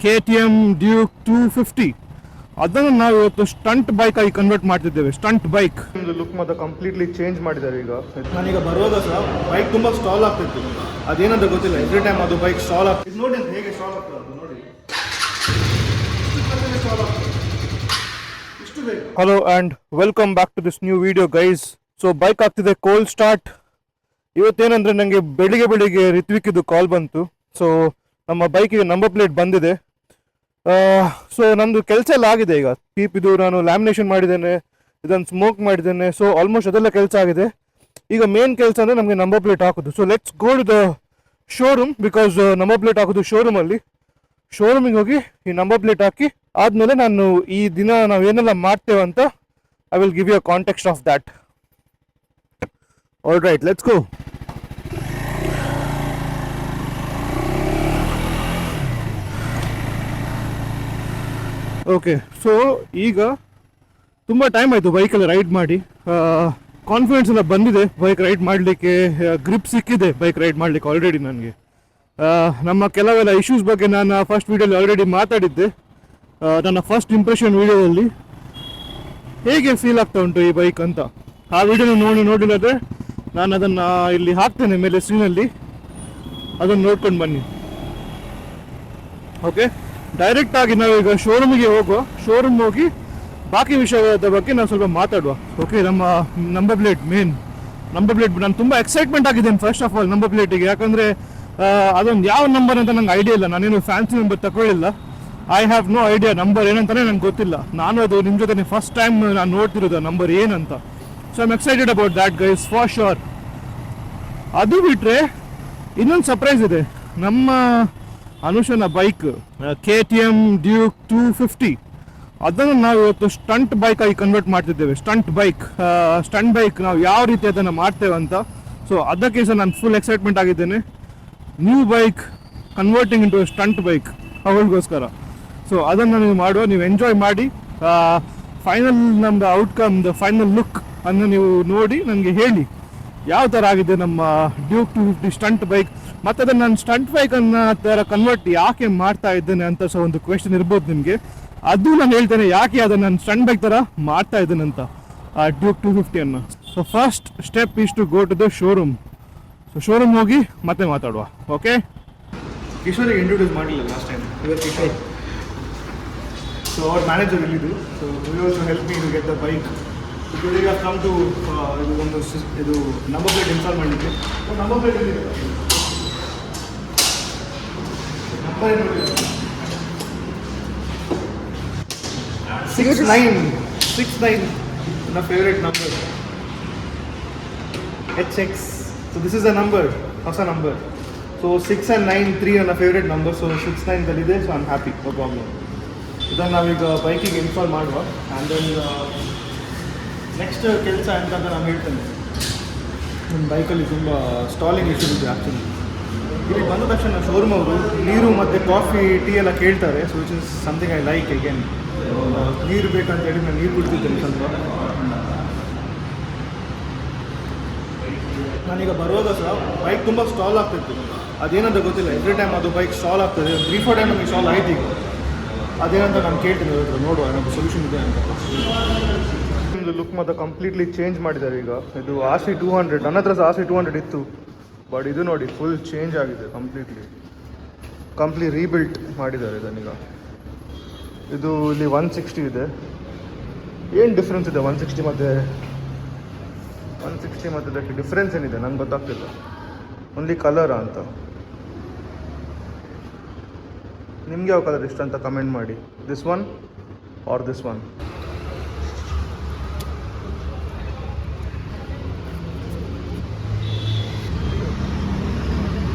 KTM Duke 250. ಅದನ್ನು ನಾವು ಇವತ್ತು ಸ್ಟಂಟ್ ಬೈಕ್ ಆಗಿ ಕನ್ವರ್ಟ್ ಮಾಡ್ತಿದ್ದೇವೆ. ಸ್ಟಂಟ್ ಬೈಕ್ ಲುಕ್ ಮತ್ತೆ ಕಂಪ್ಲೀಟ್ಲಿ ಚೇಂಜ್ ಮಾಡಿದ್ದಾರೆ. ಈಗ ನಾನೀಗ ಬರುವಾಗ ಸಹ ಬೈಕ್ ತುಂಬ ಸ್ಟಾಲ್ ಆಗ್ತಿತ್ತು. ಅದೇನಂತ ಗೊತ್ತಿಲ್ಲ, ಎವ್ರಿ ಟೈಮ್ ಅದು ಬೈಕ್ ಸ್ಟಾಲ್ ಆಗ್ತಿತ್ತು. ನೋಡಿ ಅಂತ ಹೇಗೆ ಸ್ಟಾಲ್ ಆಗ್ತದೆ ಅದು ನೋಡಿ. Hello and welcome back to this new video guys. So bike ಆಗ್ತಿದೆ ಕೋಲ್ಡ್ ಸ್ಟಾರ್ಟ್. ಇವತ್ತೇನಂದರೆ ನನಗೆ ಬೆಳಿಗ್ಗೆ ರಿತ್ವಿಕ್ಕಿದ್ದು ಕಾಲ್ ಬಂತು. ಸೊ ನಮ್ಮ ಬೈಕಿಗೆ ನಂಬರ್ ಪ್ಲೇಟ್ ಬಂದಿದೆ. ಸೊ ನಮ್ಮದು ಕೆಲಸ ಎಲ್ಲ ಆಗಿದೆ. ಈಗ ಕೀಪ್ ಇದು ನಾನು ಲ್ಯಾಮಿನೇಷನ್ ಮಾಡಿದ್ದೇನೆ, ಇದನ್ನು ಸ್ಮೋಕ್ ಮಾಡಿದ್ದೇನೆ. ಸೊ ಆಲ್ಮೋಸ್ಟ್ ಅದೆಲ್ಲ ಕೆಲಸ ಆಗಿದೆ. ಈಗ ಮೇನ್ ಕೆಲಸ ಅಂದರೆ ನಮಗೆ ನಂಬರ್ ಪ್ಲೇಟ್ ಹಾಕೋದು. So let's go to the showroom, because number plate ಹಾಕೋದು ಶೋರೂಮಲ್ಲಿ. ಶೋರೂಮಿಗೆ ಹೋಗಿ ಈ ನಂಬರ್ ಪ್ಲೇಟ್ ಹಾಕಿ ಆದಮೇಲೆ ನಾನು ಈ ದಿನ ನಾವು ಏನೆಲ್ಲ ಮಾಡ್ತೇವೆ ಅಂತ I will give you a context of that. All right, let's go. Okay, so ಈಗ ತುಂಬ ಟೈಮ್ ಆಯಿತು ಬೈಕಲ್ಲಿ ರೈಡ್ ಮಾಡಿ. ಕಾನ್ಫಿಡೆನ್ಸ್ ಎಲ್ಲ ಬಂದಿದೆ ಬೈಕ್ ರೈಡ್ ಮಾಡಲಿಕ್ಕೆ, ಗ್ರಿಪ್ ಸಿಕ್ಕಿದೆ ಬೈಕ್ ರೈಡ್ ಮಾಡಲಿಕ್ಕೆ ಆಲ್ರೆಡಿ ನನಗೆ. ನಮ್ಮ ಕೆಲವೆಲ್ಲ ಇಶ್ಯೂಸ್ ಬಗ್ಗೆ ನಾನು ಫಸ್ಟ್ ವೀಡಿಯೋಲಿ ಆಲ್ರೆಡಿ ಮಾತಾಡಿದ್ದೆ. ನನ್ನ ಫಸ್ಟ್ ಇಂಪ್ರೆಷನ್ ವೀಡಿಯೋದಲ್ಲಿ ಹೇಗೆ ಫೀಲ್ ಆಗ್ತಾ ಉಂಟು ಈ ಬೈಕ್ ಅಂತ. ಆ ವಿಡಿಯೋನ ನೋಡಿಲ್ಲದೆ ನಾನು ಅದನ್ನು ಇಲ್ಲಿ ಹಾಕ್ತೇನೆ ಮೇಲೆ ಸ್ಕ್ರೀನಲ್ಲಿ, ಅದನ್ನು ನೋಡ್ಕೊಂಡು ಬನ್ನಿ. ಓಕೆ, ಡೈರೆಕ್ಟಾಗಿ ನಾವೀಗ ಶೋರೂಮಿಗೆ ಹೋಗುವ. ಶೋರೂಮ್ ಹೋಗಿ ಬಾಕಿ ವಿಷಯದ ಬಗ್ಗೆ ನಾವು ಸ್ವಲ್ಪ ಮಾತಾಡುವ. ಓಕೆ, ನಮ್ಮ number plate, main number plate ನಾನು ತುಂಬ ಎಕ್ಸೈಟ್ಮೆಂಟ್ ಆಗಿದ್ದೇನೆ ಫಸ್ಟ್ ಆಫ್ ಆಲ್ ನಂಬರ್ ಪ್ಲೇಟಿಗೆ. ಯಾಕಂದರೆ ಅದೊಂದು ಯಾವ ನಂಬರ್ ಅಂತ ನಂಗೆ ಐಡಿಯಾ ಇಲ್ಲ. ನಾನೇನು ಫ್ಯಾನ್ಸಿ ನಂಬರ್ ತಗೊಳ್ಳಿಲ್ಲ. I have no idea number ಏನಂತಾನೆ ನಂಗೆ ಗೊತ್ತಿಲ್ಲ. ನಾನು ಅದು ನಿಮ್ಮ ಜೊತೆ ಫಸ್ಟ್ ಟೈಮ್ ನಾನು ನೋಡ್ತಿರೋದು ನಂಬರ್ ಏನಂತ. So I'm excited about that guys for sure. ಅದು ಬಿಟ್ಟರೆ ಇನ್ನೊಂದು ಸರ್ಪ್ರೈಸ್ ಇದೆ. ನಮ್ಮ ಅನುಷನ ಬೈಕ್ KTM ಡ್ಯೂಕ್ 250, ಅದನ್ನು ನಾವು ಇವತ್ತು ಸ್ಟಂಟ್ ಬೈಕ್ ಆಗಿ ಕನ್ವರ್ಟ್ ಮಾಡ್ತಿದ್ದೇವೆ. ಸ್ಟಂಟ್ ಬೈಕ್ ನಾವು ಯಾವ ರೀತಿ ಅದನ್ನು ಮಾಡ್ತೇವೆ ಅಂತ. ಸೊ ಅದಕ್ಕೆ ಸಹ ನಾನು ಫುಲ್ ಎಕ್ಸೈಟ್ಮೆಂಟ್ ಆಗಿದ್ದೇನೆ. New bike converting into stunt bike ಅವಳಿಗೋಸ್ಕರ. ಸೊ ಅದನ್ನು ನೀವು ಮಾಡುವ, ನೀವು ಎಂಜಾಯ್ ಮಾಡಿ. ಫೈನಲ್ ನಮ್ಮದು ಔಟ್ಕಮ್, ದ ಫೈನಲ್ ಲುಕ್ ಅನ್ನು ನೀವು ನೋಡಿ ನನಗೆ ಹೇಳಿ ಯಾವ ಥರ ಆಗಿದೆ ನಮ್ಮ ಡ್ಯೂಕ್ 250 ಸ್ಟಂಟ್ ಬೈಕ್. ಮತ್ತು ಅದನ್ನು ನಾನು ಸ್ಟಂಟ್ ಬೈಕನ್ನು ಥರ ಕನ್ವರ್ಟ್ ಯಾಕೆ ಮಾಡ್ತಾ ಇದ್ದೇನೆ ಅಂತ ಸಹ ಒಂದು ಕ್ವೆಶ್ಚನ್ ಇರ್ಬೋದು ನಿಮಗೆ. ಅದು ನಾನು ಹೇಳ್ತೇನೆ ಯಾಕೆ ಅದನ್ನು ನಾನು ಸ್ಟಂಟ್ ಬೈಕ್ ಥರ ಮಾಡ್ತಾ ಇದ್ದೇನೆ ಅಂತ, ಆ Duke 250 so first step is to go to the showroom. So showroom ಹೋಗಿ ಮತ್ತೆ ಮಾತಾಡುವ. ಓಕೆ, ಕಿಶೋರಿಗೆ ಇಂಟ್ರೊಡ್ಯೂಸ್ ಮಾಡಲಿಲ್ಲ ಲಾಸ್ಟ್ ಟೈಮ್. ಇವತ್ತು ಕಿಶೋರ್, ಸೊ ಅವ್ರ ಮ್ಯಾನೇಜರ್ ಇಲ್ಲಿದ್ದು. So you also help me to get the bike. ಈಗ ಕಮ್ ಟು ಇದು ನಂಬರ್ ಪ್ಲೇಟ್ ಇನ್ಸ್ಟಾಲ್ ಮಾಡಲಿಕ್ಕೆ. ನಂಬರ್ ಪ್ಲೇಟ್ ಎಲ್ಲಿದೆ? ನಂಬರ್ ಏನು? 69 ನನ್ನ favourite number, HX. So this is a number, ಹೊಸ ನಂಬರ್. ಸೊ 6 and 9 3 ನನ್ನ favourite number. So 69 so I am happy, no problem. ಇದನ್ನು ನಾವೀಗ ಬೈಕಿಗೆ ಇನ್ಸ್ಟಾಲ್ ಮಾಡುವ. ಆ್ಯಂಡ್ ದೆನ್ ನೆಕ್ಸ್ಟ್ ಕೆಲಸ ಅಂತ ನಾನು ಹೇಳ್ತೇನೆ. ನನ್ನ ಬೈಕಲ್ಲಿ ತುಂಬ ಸ್ಟಾಲಿಂಗ್ ಇಶ್ಯೂಸ್ ಇದೆ ಆ್ಯಕ್ಚುಲಿ. ಇಲ್ಲಿ ಬಂದ ತಕ್ಷಣ ಶೋರೂಮ್ ಅವರು ನೀರು ಮತ್ತು ಕಾಫಿ ಟೀ ಎಲ್ಲ ಕೇಳ್ತಾರೆ. So which is something I like. Again ನೀರು ಬೇಕಂತ ಹೇಳಿ ನಾನು ನೀರು ಕುಡಿತಿದ್ದೇನೆ ಸ್ವಲ್ಪ. ನಾನೀಗ ಬರುವಾಗ ಸಹ ಬೈಕ್ ತುಂಬ ಸ್ಟಾಲ್ ಆಗ್ತಿತ್ತು. ಅದೇನಂತ ಗೊತ್ತಿಲ್ಲ, ಎವ್ರಿ ಟೈಮ್ ಅದು ಬೈಕ್ ಸ್ಟಾಲ್ ಆಗ್ತದೆ. 3-4 ಟೈಮ್ ನಮಗೆ ಸ್ಟಾಲ್ ಆಯ್ತು. ಈಗ ಅದೇನಂತ ನಾನು ಕೇಳ್ತೀನಿ ಅವ್ರ ಹತ್ರ, ನೋಡುವ ನಮಗೆ ಸೊಲ್ಯೂಷನ್ ಇದೆ ಅಂತ. ಲುಕ್ ಮತ್ತು ಕಂಪ್ಲೀಟ್ಲಿ ಚೇಂಜ್ ಮಾಡಿದ್ದಾರೆ. ಈಗ ಇದು RC200, ನನ್ನ ಹತ್ರ ಸಹ RC200 ಇತ್ತು. ಬಟ್ ಇದು ನೋಡಿ ಫುಲ್ ಚೇಂಜ್ ಆಗಿದೆ, ಕಂಪ್ಲೀಟ್ ರೀಬಿಲ್ಟ್ ಮಾಡಿದ್ದಾರೆ ಇದನ್ನೀಗ. ಇದು ಇಲ್ಲಿ 160 ಇದೆ. ಏನು ಡಿಫ್ರೆನ್ಸ್ ಇದೆ 160 ಮತ್ತು ಇದಕ್ಕೆ ಡಿಫ್ರೆನ್ಸ್ ಏನಿದೆ ನಂಗೆ ಗೊತ್ತಾಗ್ತಿಲ್ಲ. ಓನ್ಲಿ ಕಲರಾ ಅಂತ. ನಿಮ್ಗೆ ಯಾವ ಕಲರ್ ಇಷ್ಟ ಅಂತ ಕಮೆಂಟ್ ಮಾಡಿ. This one or this one.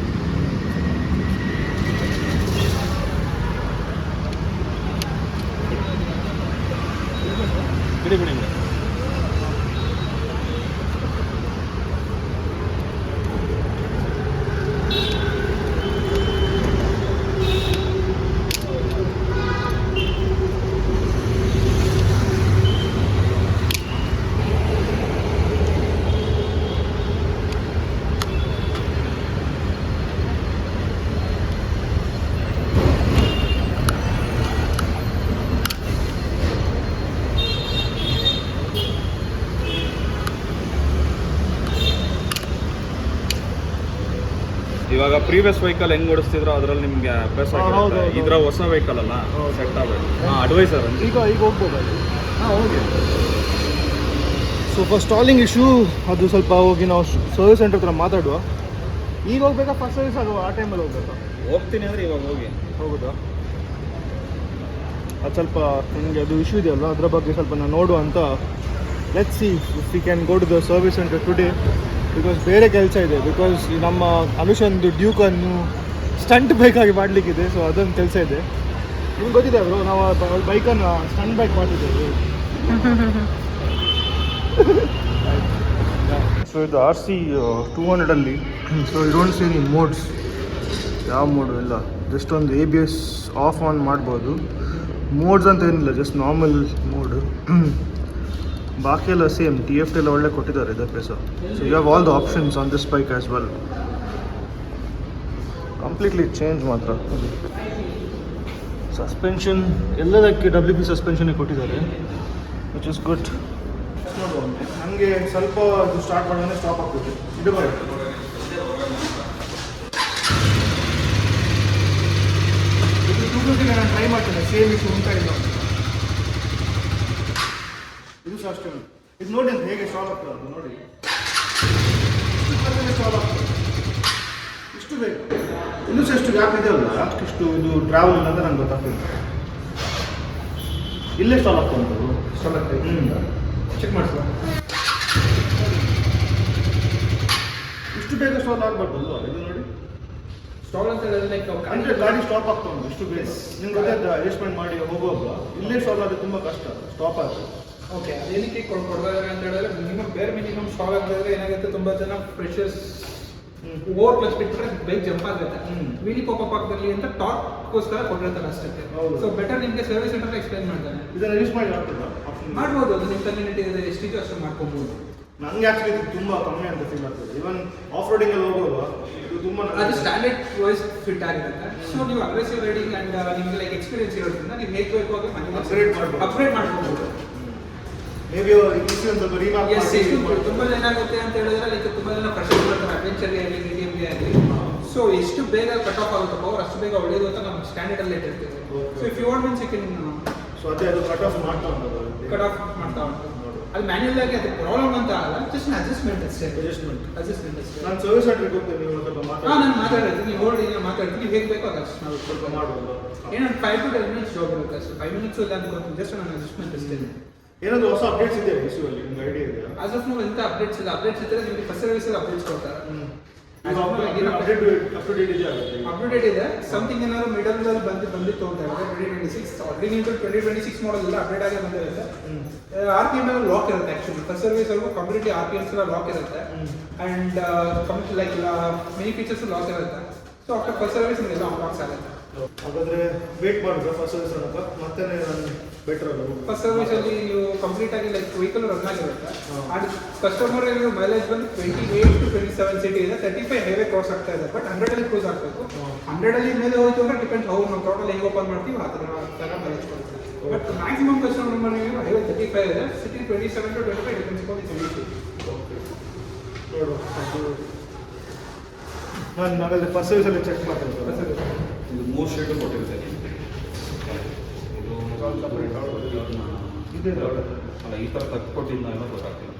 ಬಿಡಿ ಪ್ರೀವಿಯಸ್ ವೆಹಿಕಲ್ ಹೆಂಗ್ ಓಡಿಸ್ತಿದ್ರೋ ಅದ್ರಲ್ಲಿ ನಿಮ್ಗೆ ಅಭ್ಯಾಸ ಹೌದು, ಆಗಿರುತ್ತೆ. ಹೌದು. ಇದ್ರ ಹೊಸ ವೆಹಿಕಲ್ ಅಲ್ಲ, ಸೆಟ್ ಆಗಬೇಕು. ಅಡ್ವೈಸರ್ ಅಂತ ಈಗ ಹೋಗ್ಬೋದು ಅಲ್ಲಿ. ಹೋಗಿ. ಸ್ವಲ್ಪ ಸ್ಟಾಲಿಂಗ್ ಇಶ್ಯೂ ಅದು ಸ್ವಲ್ಪ ಹೋಗಿ ನಾವು ಸರ್ವಿಸ್ ಸೆಂಟರ್ ಹತ್ರ ಮಾತಾಡುವ. ಈಗ ಹೋಗ್ಬೇಕಾ ಫಸ್ಟ್ ಸರ್ವಿಸ್ ಆಗುವ ಆ ಟೈಮಲ್ಲಿ ಹೋಗ್ಬೇಕಾ? ಹೋಗ್ತೀನಿ ಅಂದರೆ ಇವಾಗ ಹೋಗಿ. ಹೋಗುದಾ? ಅದು ಸ್ವಲ್ಪ ನನಗೆ ಅದು ಇಶ್ಯೂ ಇದೆಯಲ್ಲ ಅದರ ಬಗ್ಗೆ ಸ್ವಲ್ಪ ನಾನು ನೋಡುವ ಅಂತ. Let's see if we can go to the service centre today, because ಬೇರೆ ಕೆಲಸ ಇದೆ. ಬಿಕಾಸ್ ನಮ್ಮ ಅನುಷಂದು ಡ್ಯೂಕನ್ನು ಸ್ಟಂಟ್ ಬೈಕಾಗಿ ಮಾಡಲಿಕ್ಕಿದೆ. ಸೊ ಅದೊಂದು ಕೆಲಸ ಇದೆ. ನಿಮ್ಗೆ ಗೊತ್ತಿದೆ ಅವರು ನಾವು ಬೈಕನ್ನು ಸ್ಟಂಟ್ ಬೈಕ್ ಮಾಡ್ತಿದ್ದೇವೆ. ಸೊ ಇದು RC 200ಅಲ್ಲಿ. So you don't see any mods. ಯಾವ ಮೋಡು ಇಲ್ಲ, ಜಸ್ಟ್ ಒಂದು ABS ಆಫ್ ಆನ್ ಮಾಡ್ಬೋದು. ಮೋಡ್ಸ್ ಅಂತ ಏನಿಲ್ಲ, ಜಸ್ಟ್ ನಾರ್ಮಲ್ ಮೋಡು. ಬಾಕಿ ಎಲ್ಲ ಸೇಮ್. TFT ಎಲ್ಲ ಒಳ್ಳೆ ಕೊಟ್ಟಿದ್ದಾರೆ ಇದಕ್ಕೆ. So you have all the options on this bike as well. Completely change ಮಾತ್ರ. ಸಸ್ಪೆನ್ಷನ್ ಎಲ್ಲದಕ್ಕೆ WP ಸಸ್ಪೆನ್ಷನ್ನೇ ಕೊಟ್ಟಿದ್ದಾರೆ, ವಿಚ್ ಇಸ್ ಗುಡ್. ನನಗೆ ಸ್ವಲ್ಪ ಅದು ಸ್ಟಾರ್ಟ್ ಮಾಡೋದೇ ಸ್ಟಾಪ್ ಆಗ್ತದೆ. ಇದು ಬರುತ್ತೆ. ಇದು 250 ನಾನು ಟ್ರೈ ಮಾಡ್ತೇನೆ, ಸೇಮ್ ಇಶ್ಯೂ ಉಂಟಾ ಇಲ್ಲ. ಇದು ಸಹ ಅಷ್ಟೇ. ಇದು ನೋಡಿ ಅಂತ ಹೇಗೆ ಸ್ಟಾಪ್ ಆಗ್ತದೆ ಅದು ನೋಡಿ. ಸ್ಟಾಪ್ ಆಗ್ತದೆ. ಇಷ್ಟು ಬೇಕು. ಇನ್ನೂ ಸಹ ಎಷ್ಟು ಗ್ಯಾಪ್ ಇದೆ ಅಲ್ಲ, ಇಷ್ಟು ಇದು ಟ್ರಾವೆಲ್ ಇಲ್ಲ ಅಂತ ನಂಗೆ ಗೊತ್ತಾಗ್ತದೆ. ಇಲ್ಲೇ ಸ್ಟಾಪ್ ಆಗ್ತದೆ ಉಂಟು. ಸ್ಟಾಪ್ ಆಗ್ತದೆ. ಚೆಕ್ ಮಾಡಿಸುವ. ಇಷ್ಟು ಬೇಗ ಸ್ಟಾಪ್ ಆಗಬಾರ್ದು ಅಲ್ವಾ? ಇದು ನೋಡಿ ಸ್ಟಾಲ್ ಅಂತ ಹೇಳಿದ್ರೆ ಲೈಕ್ ಅಂದರೆ ಗಾಡಿ ಸ್ಟಾಪ್ ಆಗ್ತಾ ಉಂಟು ಇಷ್ಟು ಬೇಗ. ನಿಮ್ಗೆ ಗೊತ್ತಾಯ್ತು ಅಡ್ಜಸ್ಟ್ಮೆಂಟ್ ಮಾಡಿ ಹೋಗುವಾಗ ಇಲ್ಲೇ ಸ್ಟಾಪ್ ಆದರೆ ತುಂಬ ಕಷ್ಟ. ಸ್ಟಾಪ್ ಆಗ್ತದೆ. ಓಕೆ, ಅದೇನಕ್ಕೆ ಕೊಡ್ತಾರೆ ಅಂತ ಹೇಳಿದ್ರೆ ಮಿನಿಮಮ್ ಸ್ಟಾಲ್ ಅಂತ ಹೇಳಿದ್ರೆ ಏನಾಗುತ್ತೆ, ತುಂಬ ಜನ ಫ್ರೆಶರ್ಸ್ ಓವರ್ ಕ್ಲಚ್ ಬಿಟ್ಟರೆ ಬೈಕ್ ಜಂಪ್ ಆಗುತ್ತೆ. ವೀಲಿ ಪಾಪ್ ಆಗ್ದಲ್ಲಿ ಅಂತ ಟಾರ್ಕ್ಗೋಸ್ಕರ ಕೊಟ್ಟಿರ್ತಾರೆ ಅಷ್ಟೇ. ಸೊ ಬೆಟರ್ ನಿಮಗೆ ಸರ್ವಿಸ್ ಸೆಂಟರ್ ಎಕ್ಸ್ಪ್ಲೈನ್ ಮಾಡ್ತಾರೆ. ಇದನ್ನು ಯೂಸ್ ಮಾಡಿ ಆಗ್ತದೆ ಮಾಡ್ಬೋದು. ಅದು ನಿಮ್ಮ ಕನ್ವೀನಿಯಂಟ್ ಇದೆ, ಎಷ್ಟಿದೆ ಅಷ್ಟು ಮಾಡ್ಕೊಬೋದು. ನನಗೆ ಆ್ಯಕ್ಚುಲಿ ಇದು ತುಂಬ ಕಮ್ಮಿ ಅಂತ ಫೀಲ್ ಆಗ್ತದೆ. ಈವನ್ ಆಫ್ ರೋಡಿಂಗಲ್ಲಿ ಹೋಗುವಾಗ ಇದು ತುಂಬ ಅದು ಸ್ಟ್ಯಾಂಡರ್ಡ್ ವೈಸ್ ಫಿಟ್ ಆಗಿರುತ್ತೆ. ಸೊ ನೀವು ಅಗ್ರೆಸಿವ್ ರೈಡಿಂಗ್ ಆ್ಯಂಡ್ ನಿಮಗೆ ಲೈಕ್ ಎಕ್ಸ್ಪೀರಿಯನ್ಸ್ ಇರೋದ್ರಿಂದ ನೀವು ಹೇಗೆ ಬೇಕು ಹಾಗೆ ಅಪ್ಗ್ರೇಡ್ ಮಾಡ್ಬೋದು. ಮೇಬಿ ಇನ್ಸೂರೆನ್ಸ್ ಸ್ವಲ್ಪ ರೀಮ್ಯಾಪ್ ತುಂಬ ಜನ ಆಗುತ್ತೆ ಅಂತ ಹೇಳಿದ್ರೆ ಲೈಕ್ ತುಂಬ ಜನ ಫ್ರೆಶರ್ಸ್ ಬರ್ತಾರೆ ಅಡ್ವೆಂಚರ್ಗೆ ಆಗಲಿ ಮೀಡಿಯಮ್ಗೆ ಆಗಲಿ. ಸೊ ಎಷ್ಟು ಬೇಗ ಕಟ್ ಆಫ್ ಆಗುತ್ತೆ ಪವರ್ ಅಷ್ಟು ಬೇಗ ಒಳ್ಳೆಯದು ಅಂತ ನಮ್ಮ ಸ್ಟ್ಯಾಂಡರ್ಡಲ್ಲಿ ಇಟ್ಟಿರ್ತೀವಿ. So if you want means you can so ಅದೇ ಅದು ಕಟ್ ಆಫ್ ಮಾಡ್ತಾ ಉಂಟು. ಕಟ್ ಆಫ್ ಮಾಡ್ತಾ ಉಂಟು. ಅದು ಮ್ಯಾನ್ಯಲ್ ಆಗಿ ಅದು ಪ್ರಾಬ್ಲಮ್ ಅಂತ ಅಲ್ಲ, ಜಸ್ಟ್ ಅಡ್ಜಸ್ಟ್ಮೆಂಟ್ ಅಷ್ಟೇ. ಅಡ್ಜಸ್ಟ್ಮೆಂಟ್ ಅಷ್ಟೇ. ನಾನು ಸರ್ವಿಸ್ ಸೆಂಟ್ರಿಗೆ ಹೋಗ್ತೇನೆ, ನೀವು ಸ್ವಲ್ಪ ನಾನು ಮಾತಾಡ್ತೀನಿ. ನೀವು ನೋಡಿ ನಾನು ಮಾತಾಡ್ತೀನಿ, ನೀವು ಹೇಗೆ ಬೇಕೋ ಅದಷ್ಟು ನಾವು ಸ್ವಲ್ಪ ಮಾಡ್ಬೋದು. ಏನೊಂದು 5 to 10 minutes ಜಾಬ್ ಇರುತ್ತೆ ಅಷ್ಟೇ. 5 minutes ಇಲ್ಲ ಅಂತ ಜಸ್ಟ್ ನಾನು ಅಡ್ಜಸ್ಟ್ಮೆಂಟ್ ಅಷ್ಟೇ. ಏನಾದರೂ ಹೊಸ ಅಪ್ಡೇಟ್ಸ್ ಇದೆ ಇಶ್ಯೂ ಅಲ್ಲಿ ನಿಮ್ಗೆ ಐಡಿಯಾ ಇದೆಯಾ? ಆಸ್ ಆಫ್ ನೋ ಎಂತ ಅಪ್ಡೇಟ್ಸ್ ಇಲ್ಲ. ಅಪ್ಡೇಟ್ಸ್ ಇದ್ದರೆ ನಿಮಗೆ ಫಸ್ಟ್ ಸರ್ವಿಸಲ್ಲಿ ಅಪ್ಡೇಟ್ಸ್ ಕೊಡ್ತಾರೆ. ಅಪ್ಡೇಟ್ ಇದೆ ಆಗುತ್ತೆ. ಅಪ್ಡೇಟ್ ಇದೆ. ಸಮಥಿಂಗ್ ಏನಾದ್ರು ಮಿಡಲ್ ಬಂದಿತ್ತು ಅಂತ ಹೇಳಿದ್ರೆ 2026 ಆಲ್ರೆಡಿ 2026 ಮಾಡಲ್ ಎಲ್ಲ ಅಪ್ಡೇಟ್ ಆಗಿ ಬಂದಿರುತ್ತೆ. RPM ಎಲ್ಲ ಲಾಕ್ ಇರುತ್ತೆ ಆ್ಯಕ್ಚುಲಿ. ಫಸ್ಟ್ ಸರ್ವಿಸ್ ಅವ್ರಿಗೂ ಕಂಪ್ಲೀಟ್ಲಿ RPMs ಎಲ್ಲ ಲಾಕ್ ಇರುತ್ತೆ. And complete like many features lock ಇರುತ್ತೆ. ಸೊ ಆಫ್ಟರ್ ಫಸ್ಟ್ ಸರ್ವಿಸ್ ನಿಮಗೆಲ್ಲ ಅನ್ಲಾಕ್ಸ್ ಆಗುತ್ತೆ. ಹಾಗಾದರೆ ವೇಟ್ ಮಾಡಿದ್ರೆ ಫಸ್ಟ್ ಸರ್ವಿಸ್ ಅನ್ನೋಕೆ ಮತ್ತೆ ನಾನು ಬೆಟರ್ ಅಲ್ಲ. ಫಸ್ಟ್ ಸರ್ವಿಸಲ್ಲಿ ನೀವು ಕಂಪ್ಲೀಟ್ ಆಗಿ ಲೈಕ್ ವೆಹಿಕಲ್ ರನ್ ಆಗಿರುತ್ತೆ. ಆ್ಯಂಡ್ ಕಸ್ಟಮರ್ ಮೈಲೇಜ್ ಬಂದು 28 to 27 ಸಿಟಿ ಇದೆ. 35 ಹೈವೇ ಕ್ರಾಸ್ ಆಗ್ತಾ ಇದೆ. ಬಟ್ 100ಅಲ್ಲಿ ಕ್ರೂಸ್ ಆಗಬೇಕು. 100ಅಲ್ಲಿ ಮೇಲೆ ಹೋಯ್ತು ಅಂದರೆ ಡಿಪೆಂಡ್ ಹೌದು ನಾವು ಟೋಟಲ್ ಹೆಂಗೆ ಓಪನ್ ಮಾಡ್ತೀವಿ ಆ ಥರ ಮೈಲೇಜ್ ಕೊಡ್ತೀವಿ. ಬಟ್ ಮ್ಯಾಕ್ಸಿಮಮ್ ಕಸ್ಟಮರ್ ನೀವು ಹೈವೇ 35 ಇದೆ. City 27 to 25 depends on the city. Okay ನೋಡು ನಾನು ನಾಗಲ್ಲಿ ಫಸ್ಟ್ ಸರ್ವಿಸಲ್ಲಿ ಚೆಕ್ ಮಾಡ್ತೇನೆ ಸರ್. ಇದು 3 ಶೀಟು ಕೊಟ್ಟಿರುತ್ತೆ. ಇದು ಇದೆ ಅಲ್ಲ, ಈ ಥರ ತಪ್ಪು ಕೊಟ್ಟಿದ್ದು ಏನೋ ಗೊತ್ತಾಗ್ತಿಲ್ಲ.